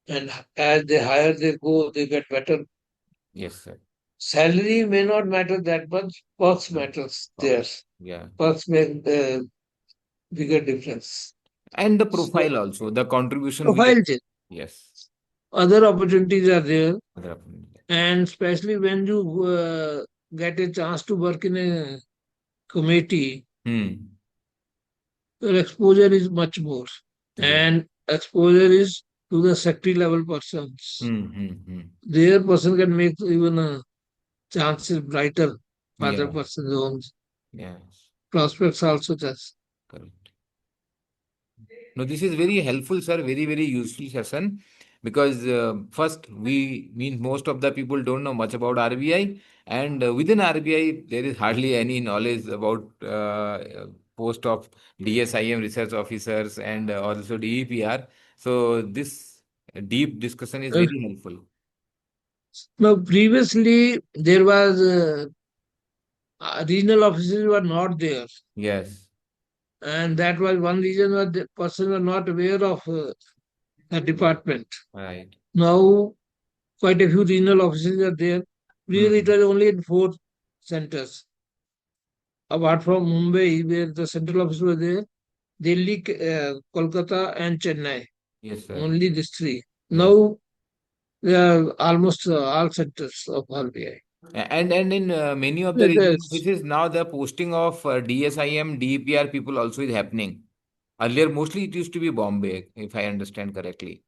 And as they higher they go, they get better. Yes, sir. Salary may not matter that much, perks Hmm. matters there. Perks. Yeah. Perks make bigger difference. And the So profile also, the contribution will. profile change. Yes. Other opportunities are there, Other opportunity. and especially when you get a chance to work in a committee, Hmm. your exposure is much more. Yes. And exposure is to the secretary level persons. Hmm. Hmm. Hmm. Their person can make even chances brighter for the Yeah. person's own Yes. prospects also just. Correct. No, this is very helpful, sir. Very, very useful session because first we mean most of the people don't know much about RBI, and within RBI there is hardly any knowledge about post of DSIM research officers and also DEPR. So this deep discussion is Uh, very helpful. Now, previously there was regional offices were not there, Yes, and that was one reason why the person were not aware of the department. right. Now, quite a few regional offices are there. Previously, it Hmm. was only in four centers. Apart from Mumbai, where the central office was there, Delhi, Kolkata, and Chennai. Yes, sir. Only these three. Yes. Now, they are almost all centers of RBI. And in many of the It regional is, offices now the posting of DSIM, DEPR people also is happening. Earlier, mostly it used to be Bombay, if I understand correctly.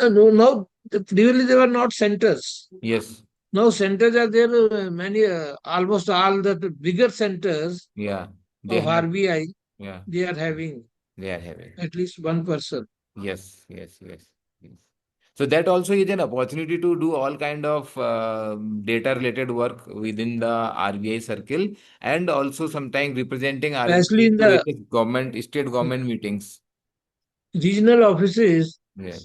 no, now, previously they were not centers. Yes. Now centers are there, many, almost all the bigger centers Yeah. They of have. RBI, Yeah. they are having They are having. at least one person. Yes. Yes. Yes. Yes. So that also is an opportunity to do all kind of data related work within the RBI circle and also sometimes representing Especially RBI in to the various government, state government meetings. regional offices, Yeah.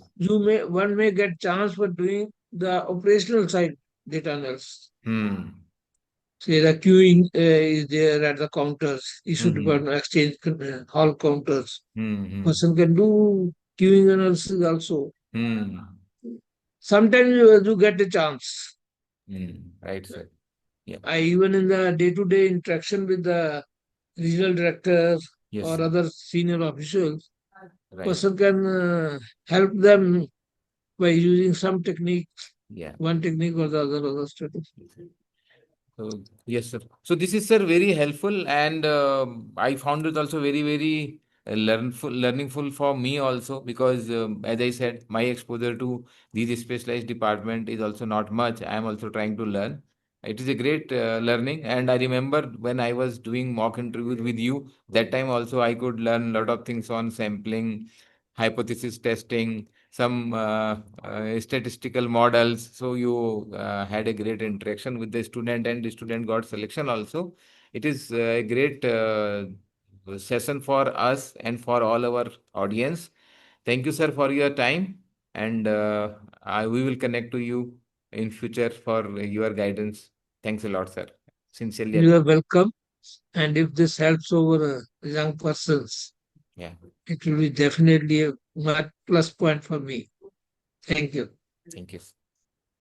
one may get chance for doing the operational side data analysis. Hmm. Say the queuing is there at the counters, issue Hmm. department, exchange hall counters. Hmm. Hmm. Person can do queuing analysis also. Hmm. Sometimes you get a chance. Hmm. Right, sir. Yeah. I even in the day-to-day interaction with the regional directors Yes, or sir. other senior officials, Right. person can help them by using some technique. Yeah. one technique or the other or the statistic. So, yes, sir. So this is, sir, very helpful, and I found it also very, very learningful for me also, because as I said, my exposure to these specialized department is also not much. I am also trying to learn. It is a great learning, and I remember when I was doing mock interviews with you, that time also I could learn a lot of things on sampling, hypothesis testing, some statistical models. So you had a great interaction with the student, and the student got selection also. It is a great session for us and for all our audience. Thank you, sir, for your time, and we will connect to you in future for your guidance. Thanks a lot, sir. Sincerely You are appreciate. welcome. And if this helps over young persons, Yeah. it will be definitely a plus point for me. Thank you. Thank you.